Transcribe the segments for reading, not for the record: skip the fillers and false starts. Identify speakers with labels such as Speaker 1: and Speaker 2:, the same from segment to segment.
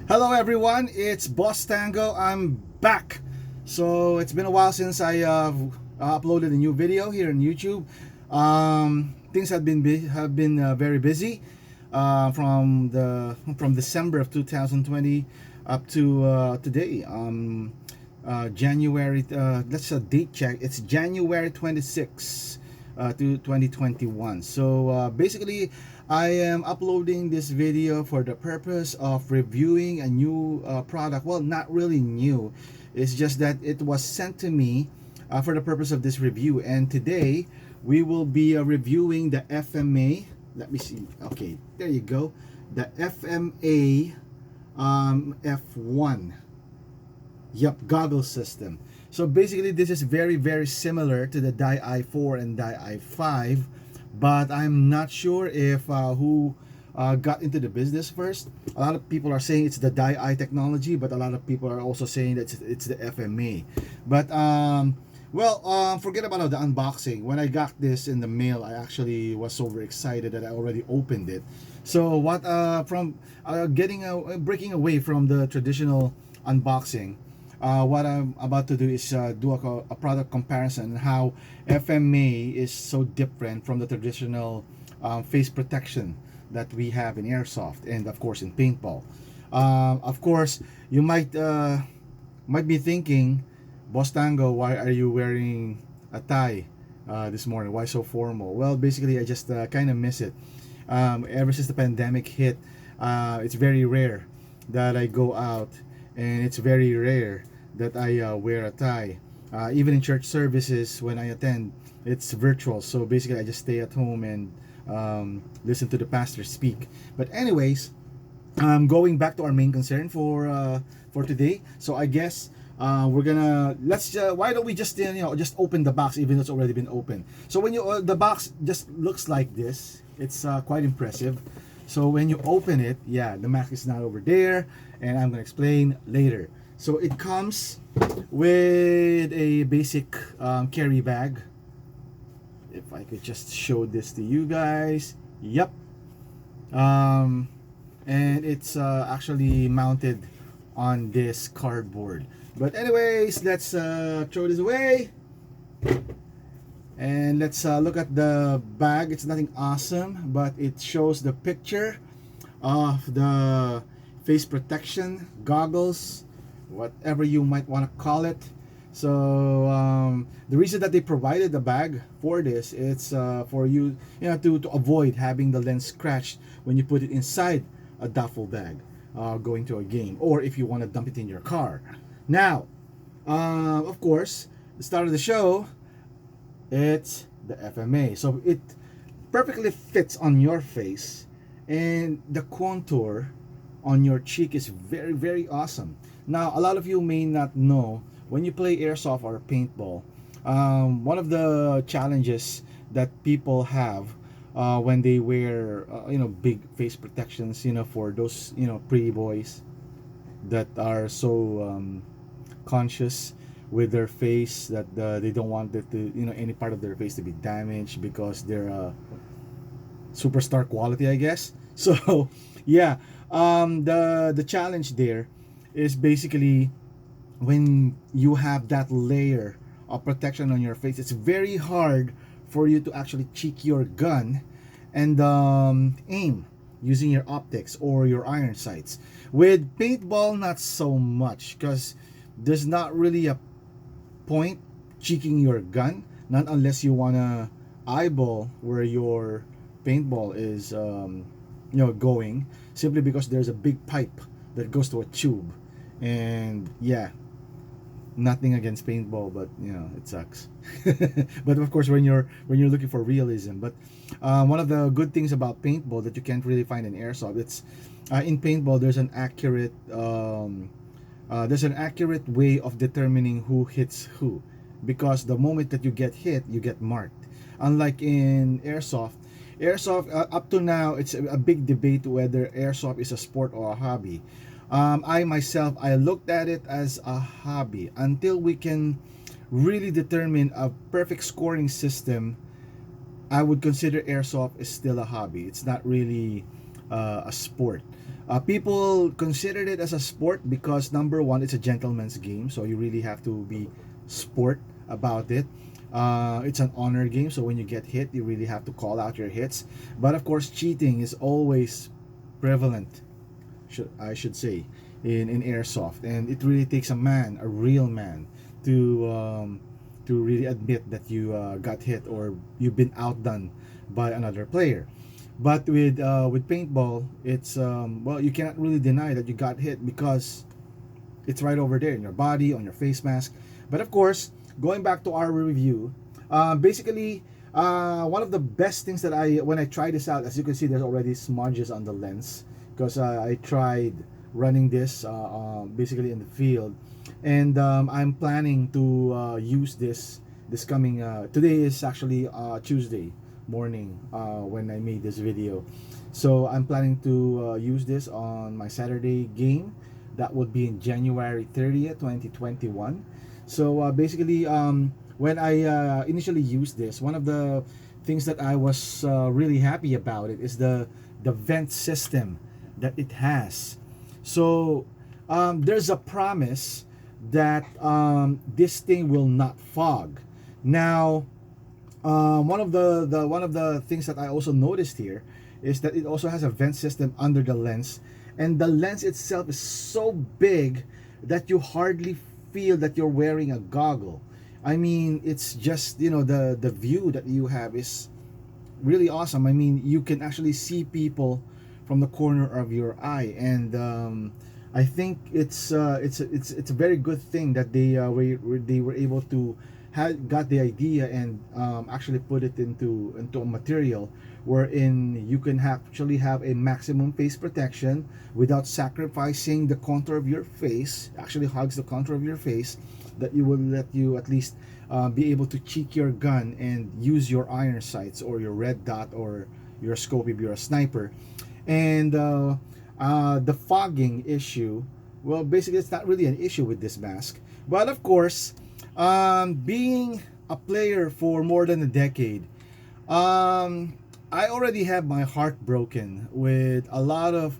Speaker 1: Hello everyone, it's Boss Tango. I'm back. So it's been a while since I uploaded a new video here on YouTube. Things have been very busy from December of 2020 up to today. January. Let's date check. It's January 26th to 2021. So basically, I am uploading this video for the purpose of reviewing a new product. Well, not really new. It's just that it was sent to me for the purpose of this review. And today we will be reviewing the FMA. Let me see. Okay, there you go. The FMA F1. Yup, goggle system. So basically this is very similar to the Dai i4 and Dai i5, but I'm not sure if who got into the business first. A lot of people are saying it's the Dai i technology, but a lot of people are also saying that it's the FMA. But forget about the unboxing. When I got this in the mail, I actually was so very excited that I already opened it. So what from breaking away from the traditional unboxing, what I'm about to do is do a product comparison and how FMA is so different from the traditional face protection that we have in airsoft and of course in paintball. Of course, you might be thinking, Boss Tango, why are you wearing a tie this morning? Why so formal? Well, basically, I just kind of miss it. Ever since the pandemic hit, it's very rare that I go out, and it's very rare that I wear a tie. Even in church services, when I attend, it's virtual. So basically, I just stay at home and listen to the pastor speak. But anyways, going back to our main concern for today. So I guess we're gonna why don't we just just open the box even though it's already been opened. So when you the box just looks like this, it's quite impressive. So when you open it, yeah, the Mac is not over there, and I'm gonna explain later. So it comes with a basic carry bag. If I could just show this to you guys. Yep. And it's actually mounted on this cardboard. But anyways, let's throw this away. And let's look at the bag. It's nothing awesome, but it shows the picture of the face protection goggles, whatever you might want to call it. So the reason that they provided the bag for this, it's for you, to avoid having the lens scratched when you put it inside a duffel bag going to a game, or if you want to dump it in your car. Now, of course, the start of the show, it's the FMA. So it perfectly fits on your face, and the contour on your cheek is very awesome. Now, a lot of you may not know, when you play airsoft or paintball, one of the challenges that people have when they wear big face protections, for those pretty boys that are so conscious with their face that they don't want it to any part of their face to be damaged because they're superstar quality, I guess. So yeah, the challenge there is basically when you have that layer of protection on your face, it's very hard for you to actually cheek your gun and aim using your optics or your iron sights. With paintball, not so much, because there's not really a point cheeking your gun, not unless you wanna eyeball where your paintball is going, simply because there's a big pipe that goes to a tube. And yeah, nothing against paintball, but it sucks. But of course, when you're looking for realism, but one of the good things about paintball that you can't really find in airsoft, it's in paintball there's an accurate way of determining who hits who, because the moment that you get hit, you get marked. Unlike in airsoft, up to now, it's a big debate whether airsoft is a sport or a hobby. I myself, I looked at it as a hobby until we can really determine a perfect scoring system. I would consider airsoft is still a hobby. It's not really a sport. People considered it as a sport because number one, it's a gentleman's game, so you really have to be sport about it. It's an honor game, so when you get hit, you really have to call out your hits. But of course, cheating is always prevalent, I should say, in airsoft, and it really takes a man, a real man, to really admit that you got hit or you've been outdone by another player. But with paintball, it's well, you cannot really deny that you got hit because it's right over there in your body, on your face mask. But of course, going back to our review, basically, one of the best things that when I tried this out, as you can see, there's already smudges on the lens because I tried running this basically in the field, and I'm planning to use this coming. Today is actually Tuesday morning when I made this video, so I'm planning to use this on my Saturday game. That would be in January 30th, 2021. So basically, when I initially used this, one of the things that I was really happy about it is the vent system that it has. So there's a promise that this thing will not fog. Now, one of the things that I also noticed here is that it also has a vent system under the lens, and the lens itself is so big that you hardly feel that you're wearing a goggle. I mean, it's just, you know, the view that you have is really awesome. I mean, you can actually see people from the corner of your eye, and I think it's a very good thing that they were able to got the idea and actually put it into a material wherein you can actually have a maximum face protection without sacrificing the contour of your face. Actually hugs the contour of your face, that you will let you at least be able to cheek your gun and use your iron sights or your red dot or your scope if you're a sniper. And the fogging issue, well, basically it's not really an issue with this mask. But of course, being a player for more than a decade, I already have my heart broken with a lot of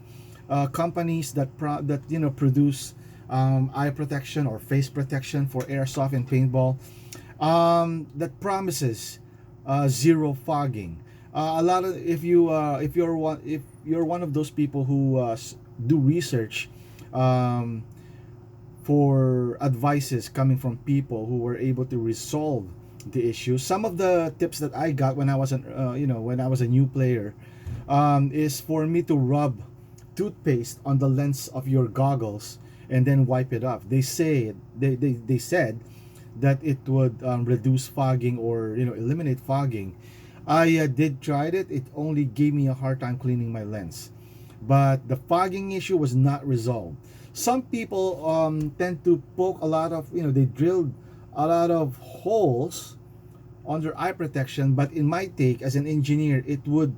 Speaker 1: companies that produce eye protection or face protection for airsoft and paintball, that promises zero fogging. A lot of if you're one of those people who do research for advices coming from people who were able to resolve the issue. Some of the tips that I got when I was when I was a new player is for me to rub toothpaste on the lens of your goggles and then wipe it off. They said that it would reduce fogging or eliminate fogging. I did tried it. It only gave me a hard time cleaning my lens, but the fogging issue was not resolved. Some people tend to poke a lot of, they drilled a lot of holes on their eye protection, but in my take as an engineer, it would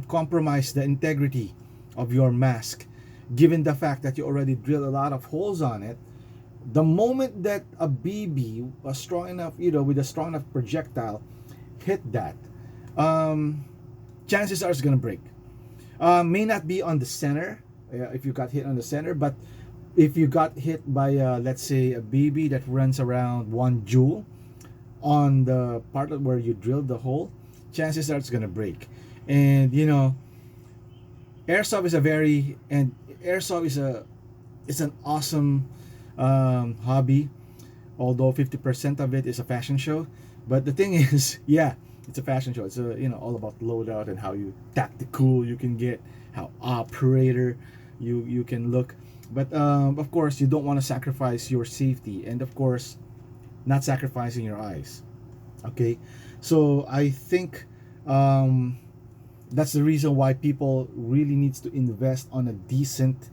Speaker 1: compromise the integrity of your mask, given the fact that you already drilled a lot of holes on it. The moment that a BB was strong enough, with a strong enough projectile hit that, chances are it's gonna break. May not be on the center, if you got hit on the center, but if you got hit by let's say a BB that runs around 1 joule on the part where you drilled the hole, chances are it's gonna break. And airsoft is it's an awesome hobby, although 50% of it is a fashion show. But the thing is, yeah, it's a fashion show. It's all about loadout and how you tactical you can get, how operator you can look. But of course, you don't want to sacrifice your safety, and of course, not sacrificing your eyes. Okay, so I think that's the reason why people really needs to invest on a decent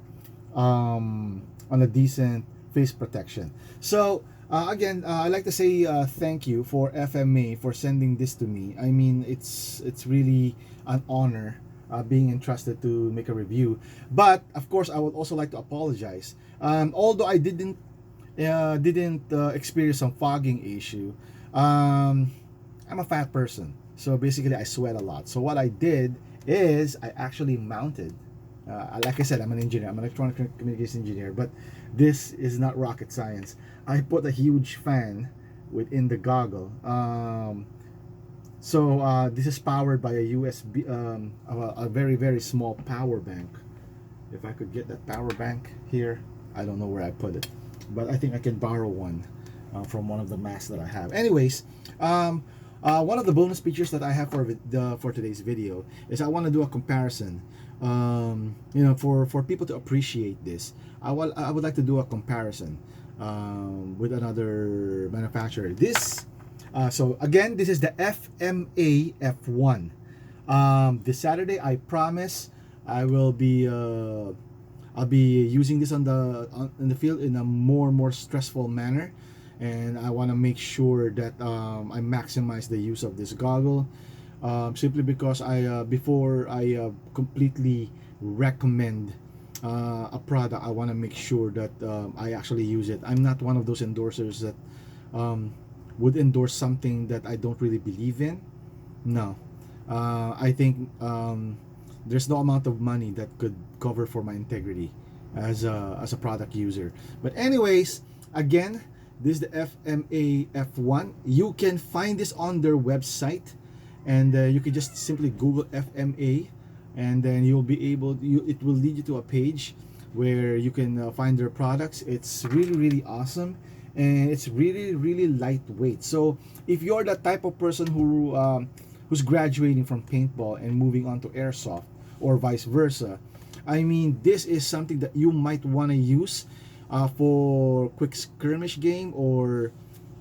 Speaker 1: face protection. So again, I'd like to say thank you for FMA for sending this to me. I mean, it's really an honor being entrusted to make a review. But of course, I would also like to apologize. Although I didn't experience some fogging issue, I'm a fat person, so basically I sweat a lot. So what I did is I actually mounted, like I said, I'm an engineer, I'm an electronic communication engineer, but this is not rocket science. I put a huge fan within the goggle. This is powered by a USB, a very, very small power bank. If I could get that power bank here, I don't know where I put it, but I think I can borrow one from one of the masks that I have. Anyways, one of the bonus features that I have for today's video is I want to do a comparison. For people to appreciate this, I would like to do a comparison with another manufacturer. So again, this is the FMA F1. This Saturday, I promise I will be I'll be using this in the field in a more stressful manner, and I want to make sure that I maximize the use of this goggle, simply because before I completely recommend a product, I want to make sure that I actually use it. I'm not one of those endorsers that would endorse something that I don't really believe in. No, I think there's no amount of money that could cover for my integrity as a product user. But anyways, again, this is the FMA F1. You can find this on their website, and you can just simply Google FMA, and then you'll be able. It will lead you to a page where you can find their products. It's really awesome, and it's really lightweight. So if you're the type of person who's graduating from paintball and moving on to airsoft, or vice versa, I mean, this is something that you might want to use for quick skirmish game, or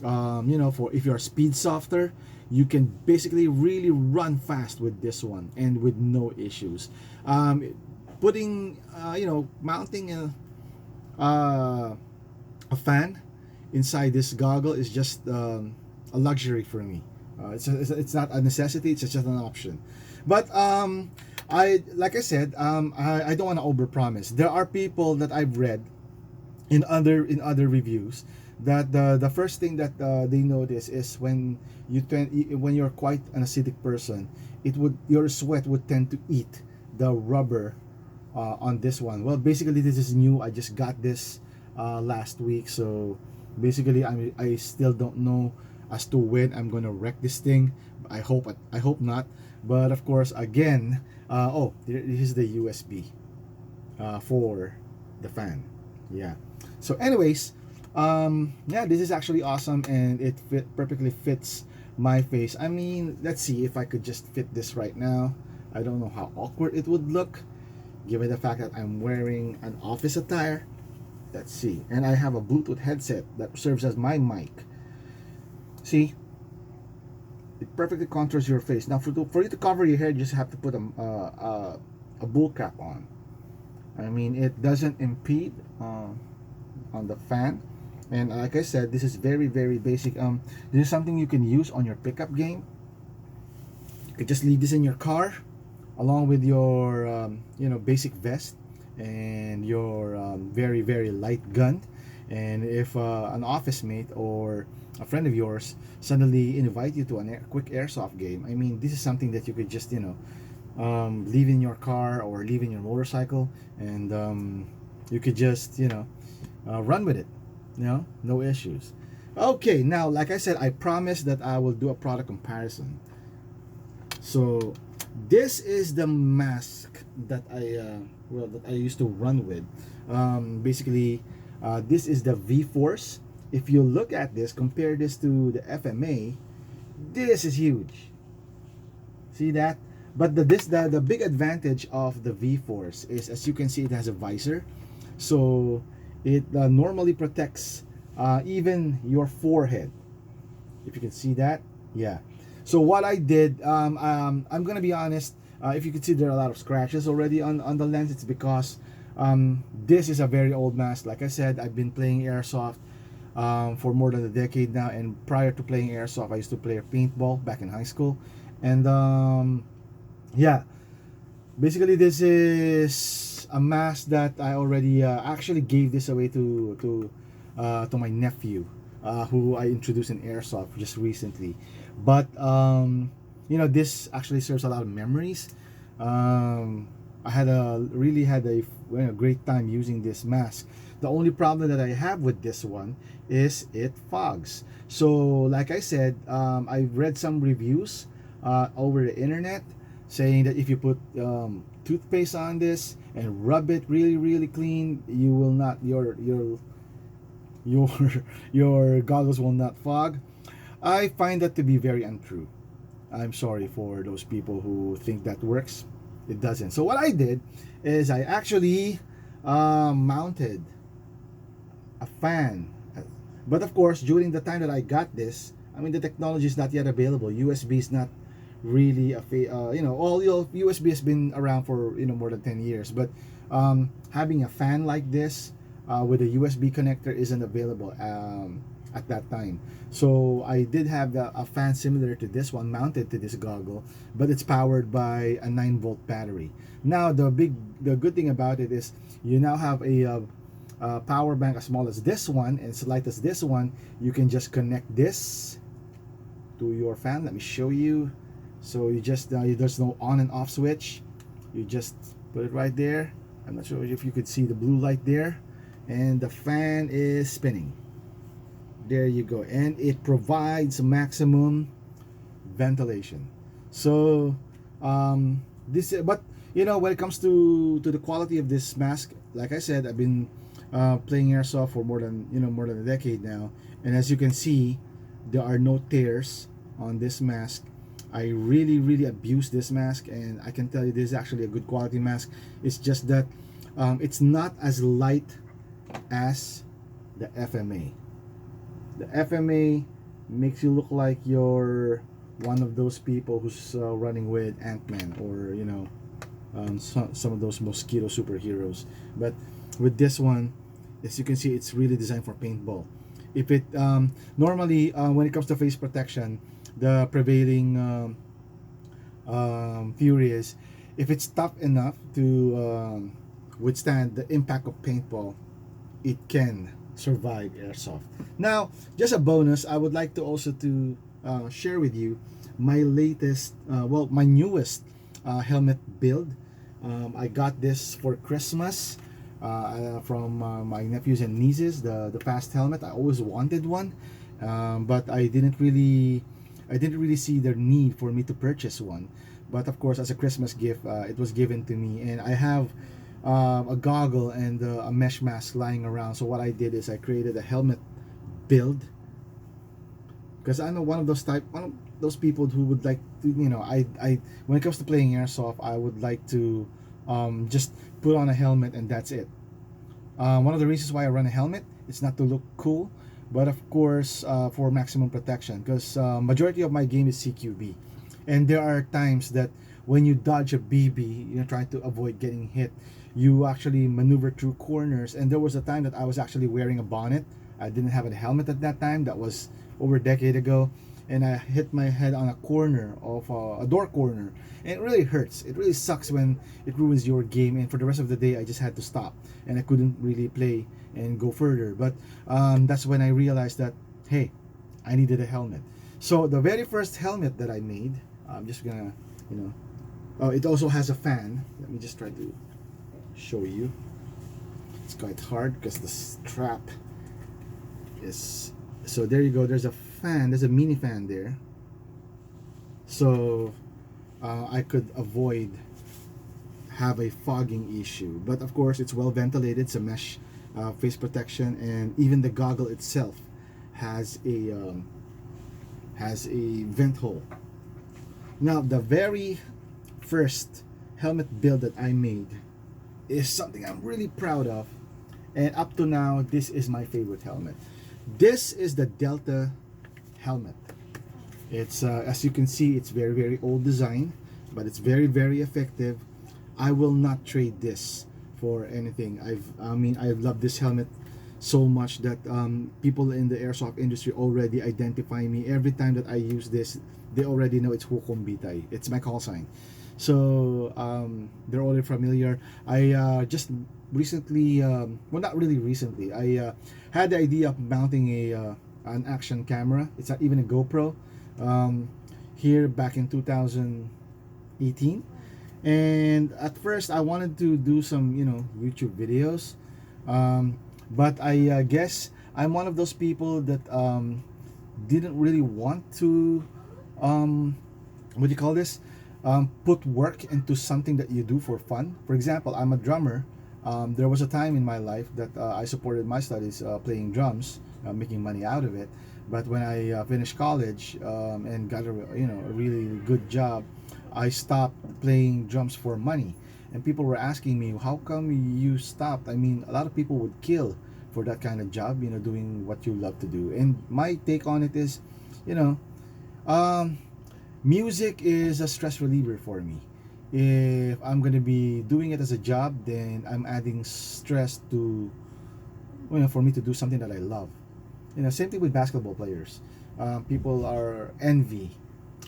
Speaker 1: for if you're a speed softer, you can basically really run fast with this one and with no issues. Mounting a fan inside this goggle is just a luxury for me. It's not a necessity, it's just an option. But like I said, I don't want to overpromise. There are people that I've read in other reviews that the first thing that they notice is when you're quite an acidic person, your sweat would tend to eat the rubber on this one. Well, basically this is new. I just got this last week, so basically I still don't know as to when I'm gonna wreck this thing. I hope not. But of course, again, this is the USB for the fan. Yeah. So anyways, this is actually awesome, and it perfectly fits my face. I mean, let's see if I could just fit this right now. I don't know how awkward it would look given the fact that I'm wearing an office attire. Let's see. And I have a Bluetooth headset that serves as my mic. See? It perfectly contours your face. Now, for you to cover your hair, you just have to put a bull cap on. I mean, it doesn't impede on the fan. And like I said, this is very basic. This is something you can use on your pickup game. You could just leave this in your car, along with your basic vest and your very light gun. And if an office mate or a friend of yours suddenly invite you to a quick airsoft game, I mean, this is something that you could just leave in your car or leave in your motorcycle, and you could just run with it, no issues. Okay, now like I said, I promised that I will do a product comparison. So this is the mask that I used to run with. Basically, this is the V-Force. If you look at this, compare this to the FMA, this is huge. See that? But the big advantage of the V-Force is, as you can see, it has a visor, so it normally protects even your forehead. If you can see that, yeah. So what I did, I'm gonna be honest. If you can see, there are a lot of scratches already on the lens. It's because this is a very old mask. Like I said, I've been playing airsoft for more than a decade now, and prior to playing airsoft, I used to play paintball back in high school, and yeah, basically this is a mask that I already actually gave this away to my nephew, who I introduced in airsoft just recently. But this actually serves a lot of memories. I had a really had a great time using this mask. The only problem that I have with this one is it fogs. So like I said, I read some reviews over the internet saying that if you put toothpaste on this and rub it really clean, you will not your your goggles will not fog. I find that to be very untrue. I'm sorry for those people who think that works. It doesn't. So what I did is I actually mounted a fan. But of course, during the time that I got this, I mean the technology is not yet available. USB is not really all your USB has been around for more than 10 years. But having a fan like this with a USB connector isn't available at that time. So I did have a fan similar to this one mounted to this goggle, but it's powered by a 9-volt battery. Now the good thing about it is you now have a power bank as small as this one and as light as this one. You can just connect this to your fan. Let me show you. So you just there's no on and off switch. You just put it right there. I'm not sure if you could see the blue light there, and the fan is spinning. There you go, and it provides maximum ventilation. So this, but when it comes to the quality of this mask, like I said, I've been playing airsoft for more than a decade now, and as you can see, there are no tears on this mask. I really abuse this mask, and I can tell you this is actually a good quality mask. It's just that it's not as light as the FMA. The FMA makes you look like you're one of those people who's running with Ant-Man, or some of those mosquito superheroes. But with this one, as you can see, it's really designed for paintball. If it normally when it comes to face protection, the prevailing theory is if it's tough enough to withstand the impact of paintball, it can survive airsoft. Now, just a bonus, I would like to also to share with you my latest, my newest helmet build. I got this for Christmas from my nephews and nieces. The past helmet, I always wanted one, but I didn't really see the need for me to purchase one. But of course, as a Christmas gift, it was given to me, and I have a goggle and a mesh mask lying around. So what I did is I created a helmet build, because I'm one of those people who would like to, I when it comes to playing airsoft, I would like to just put on a helmet and that's it. One of the reasons why I run a helmet, it's not to look cool, but of course for maximum protection, because majority of my game is CQB, and there are times that when you dodge a BB, trying to avoid getting hit, you actually maneuver through corners. And there was a time that I was actually wearing a bonnet. I didn't have a helmet at that time. That was over a decade ago, and I hit my head on a corner of a door corner, and it really hurts. It really sucks when it ruins your game, and for the rest of the day I just had to stop, and I couldn't really play and go further. But that's when I realized that, hey, I needed a helmet. So the very first helmet that I made, I'm just gonna, oh, it also has a fan. Let me just try to show you. It's quite hard because the strap is, so there you go, there's a fan, there's a mini fan there, so I could avoid have a fogging issue. But of course it's well ventilated. It's a mesh face protection, and even the goggle itself has a vent hole. Now the very first helmet build that I made is something I'm really proud of, and up to now this is my favorite helmet. This is the Delta helmet. It's as you can see, it's very old design, but it's very effective. I will not trade this for anything. I've loved this helmet so much that people in the airsoft industry already identify me. Every time that I use this, they already know it's Hukom Bitay. It's my call sign. So they're already familiar. I just recently, well, not really recently, I had the idea of mounting an action camera. It's not even a GoPro, here back in 2018, And at first I wanted to do some, YouTube videos, but I guess I'm one of those people that didn't really want to, um, what do you call this, put work into something that you do for fun. For example, I'm a drummer. There was a time in my life that I supported my studies playing drums, making money out of it. But when I finished college and got a really good job, I stopped playing drums for money. And people were asking me, how come you stopped? I mean, a lot of people would kill for that kind of job, doing what you love to do. And my take on it is, you know, um, music is a stress reliever for me. If I'm gonna be doing it as a job, then I'm adding stress to, for me to do something that I love. Same thing with basketball players. People are envy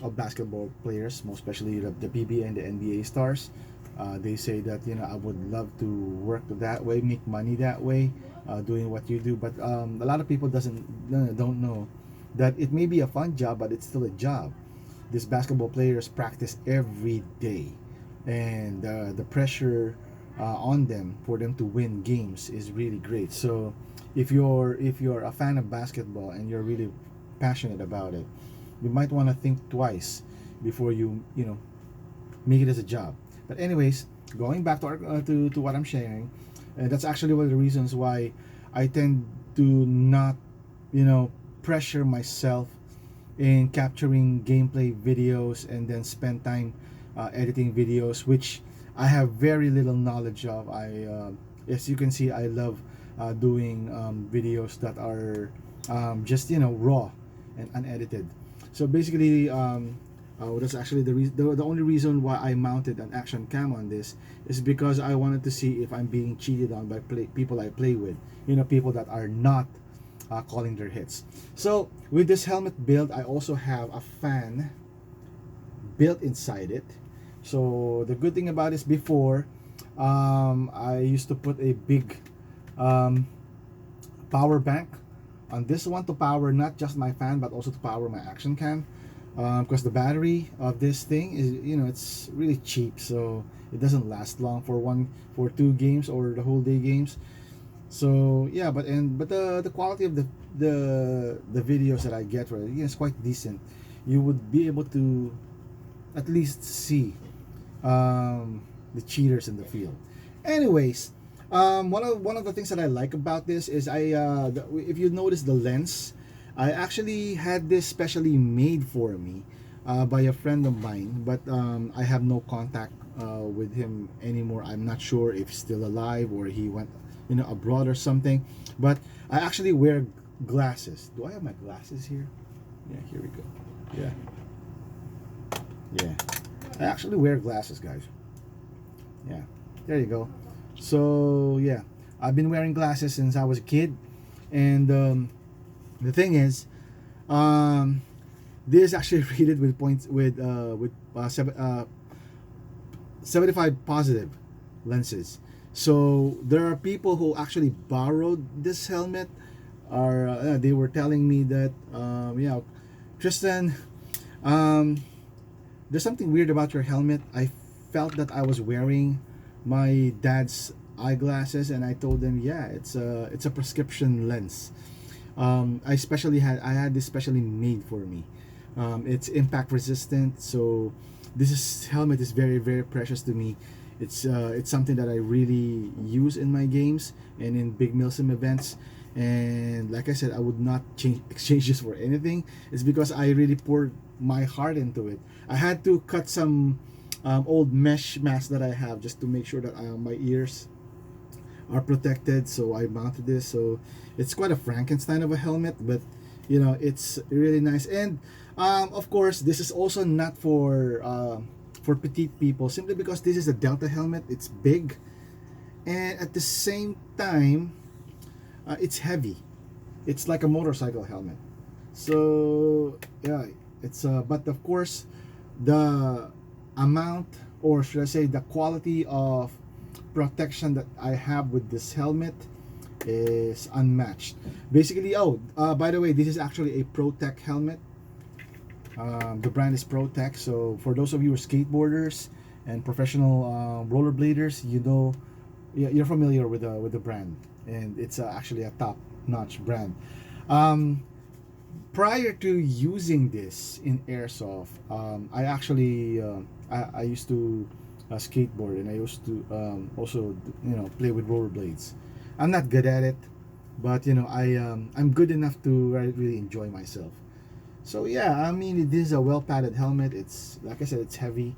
Speaker 1: of basketball players, most especially the PBA and the NBA stars. They say that I would love to work that way, make money that way, doing what you do. But a lot of people don't know that it may be a fun job, but it's still a job. These basketball players practice every day, and the pressure on them for them to win games is really great. So if you're a fan of basketball and you're really passionate about it, you might want to think twice before you make it as a job. But anyways, going back to what I'm sharing, that's actually one of the reasons why I tend to not pressure myself in capturing gameplay videos and then spend time editing videos, which I have very little knowledge of. As you can see, I love doing videos that are just raw and unedited. So basically, that's actually the only reason why I mounted an action cam on this is because I wanted to see if I'm being cheated on by people I play with, people that are not calling their hits. So with this helmet build, I also have a fan built inside it. So the good thing about this, before I used to put a big power bank on this one to power not just my fan but also to power my action cam, because the battery of this thing is it's really cheap, so it doesn't last long for 2 games or the whole day games. So yeah, but the quality of the videos that I get for it, is quite decent. You would be able to at least see the cheaters in the field. Anyways, one of the things that I like about this is if you notice the lens, I actually had this specially made for me by a friend of mine, but I have no contact with him anymore. I'm not sure if he's still alive or he went abroad or something. But I actually wear glasses. Do I have my glasses here? Yeah, here we go. Yeah, I actually wear glasses, guys. Yeah, there you go. So yeah, I've been wearing glasses since I was a kid, and the thing is, this is actually rated with points with 75 positive lenses. So there are people who actually borrowed this helmet. They were telling me that Tristan, there's something weird about your helmet. I felt that I was wearing my dad's eyeglasses, and I told them, yeah, it's a prescription lens. I had this specially made for me. It's impact resistant, so helmet is very, very precious to me. It's something that I really use in my games and in big milsim events. And like I said, I would not exchange this for anything. It's because I really poured my heart into it. I had to cut some old mesh mask that I have just to make sure that my ears are protected. So I mounted this. So it's quite a Frankenstein of a helmet, but it's really nice. And of course, this is also not for petite people, simply because this is a Delta helmet. It's big, and at the same time, it's heavy. It's like a motorcycle helmet. So yeah, it's but of course, the amount, or should I say the quality of protection that I have with this helmet is unmatched. Basically, by the way, this is actually a ProTech helmet. The brand is ProTech. So for those of you who are skateboarders and professional rollerbladers, you know, you're familiar with the brand, and it's actually a top-notch brand. Um, Prior to using this in airsoft, I actually I used to skateboard, and I used to also, you know, play with rollerblades. I'm not good at it, but you know, I'm good enough to really enjoy myself. So yeah, I mean, it is a well padded helmet. It's, like I said, it's heavy,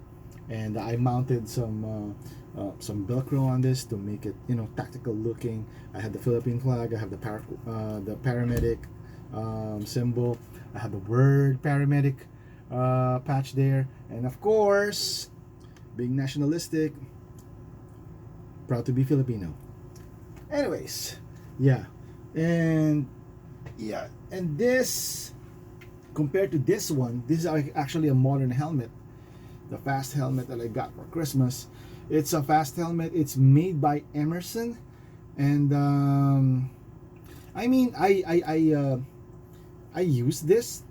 Speaker 1: and I mounted some Velcro on this to make it, you know, tactical looking. I have the Philippine flag. I have the paramedic symbol. I have the word paramedic patch there, and of course, being nationalistic, proud to be Filipino. Anyways, yeah, and yeah, and this, compared to this one, this is actually a modern helmet. The fast helmet that I got for Christmas. It's a fast helmet. It's made by Emerson, and I mean, I use this,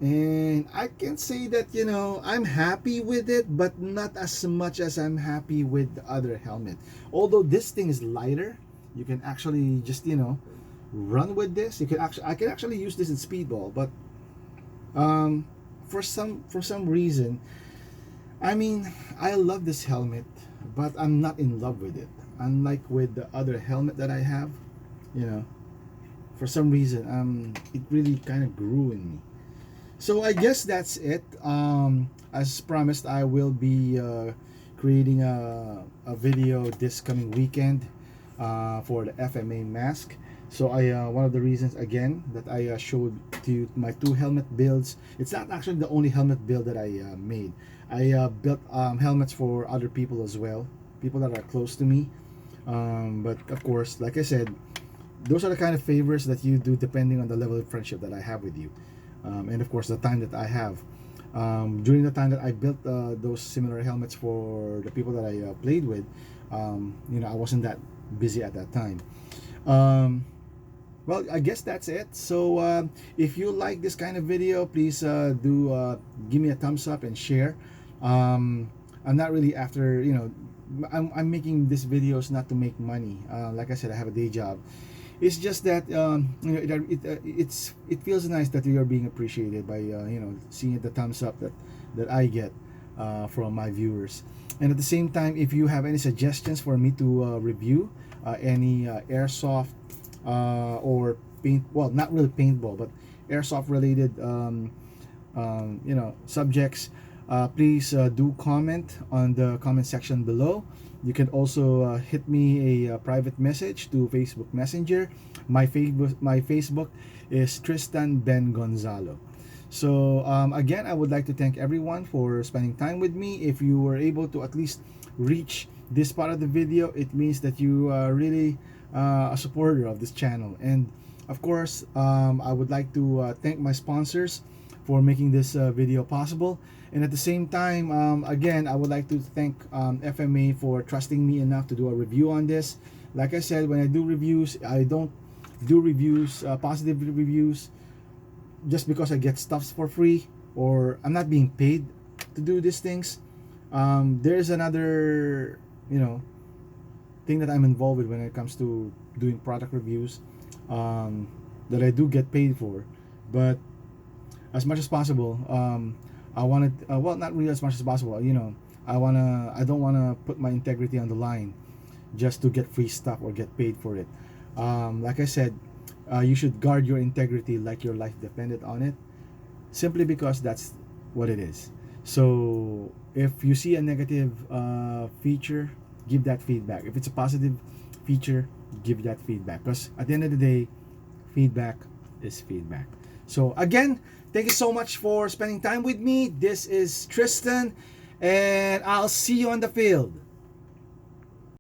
Speaker 1: and I can say that, you know, I'm happy with it, but not as much as I'm happy with the other helmet. Although this thing is lighter, you can actually just, you know, run with this. You can actually, I can actually use this in speedball, but um, for some reason, I mean, I love this helmet, but I'm not in love with it. Unlike with the other helmet that I have, you know, for some reason, it really kind of grew in me. So I guess that's it. As promised, I will be creating a video this coming weekend for the FMA mask. So one of the reasons again that I showed to you my two helmet builds. It's not actually the only helmet build that I made. I built helmets for other people as well, people that are close to me. But of course, like I said, those are the kind of favors that you do depending on the level of friendship that I have with you, and of course the time that I have. During the time that I built those similar helmets for the people that I played with, you know, I wasn't that busy at that time. Well, I guess that's it. So if you like this kind of video, please do give me a thumbs up and share. I'm not really after, you know, I'm making these videos not to make money. Like I said, I have a day job. It's just that you know, it feels nice that you are being appreciated by you know, seeing the thumbs up that I get from my viewers. And at the same time, if you have any suggestions for me to review any airsoft or paint, well, not really paintball, but airsoft related you know, subjects, please do comment on the comment section below. You can also hit me a private message to Facebook Messenger. My Facebook is Tristan Ben Gonzalo. So again, I would like to thank everyone for spending time with me. If you were able to at least reach this part of the video, it means that you are really a supporter of this channel. And of course, I would like to thank my sponsors for making this video possible. And at the same time, again, I would like to thank FMA for trusting me enough to do a review on this. Like I said, when I do reviews, I don't do reviews, positive reviews, just because I get stuffs for free or I'm not being paid to do these things. There's another, you know, thing that I'm involved with when it comes to doing product reviews, that I do get paid for. But as much as possible, I wanted, well, not really as much as possible, you know, I don't wanna put my integrity on the line just to get free stuff or get paid for it. Like I said, you should guard your integrity like your life depended on it, simply because that's what it is. So if you see a negative feature, give that feedback. If it's a positive feature, give that feedback, because at the end of the day, feedback is feedback. So again, thank you so much for spending time with me. This is Tristan, and I'll see you on the field.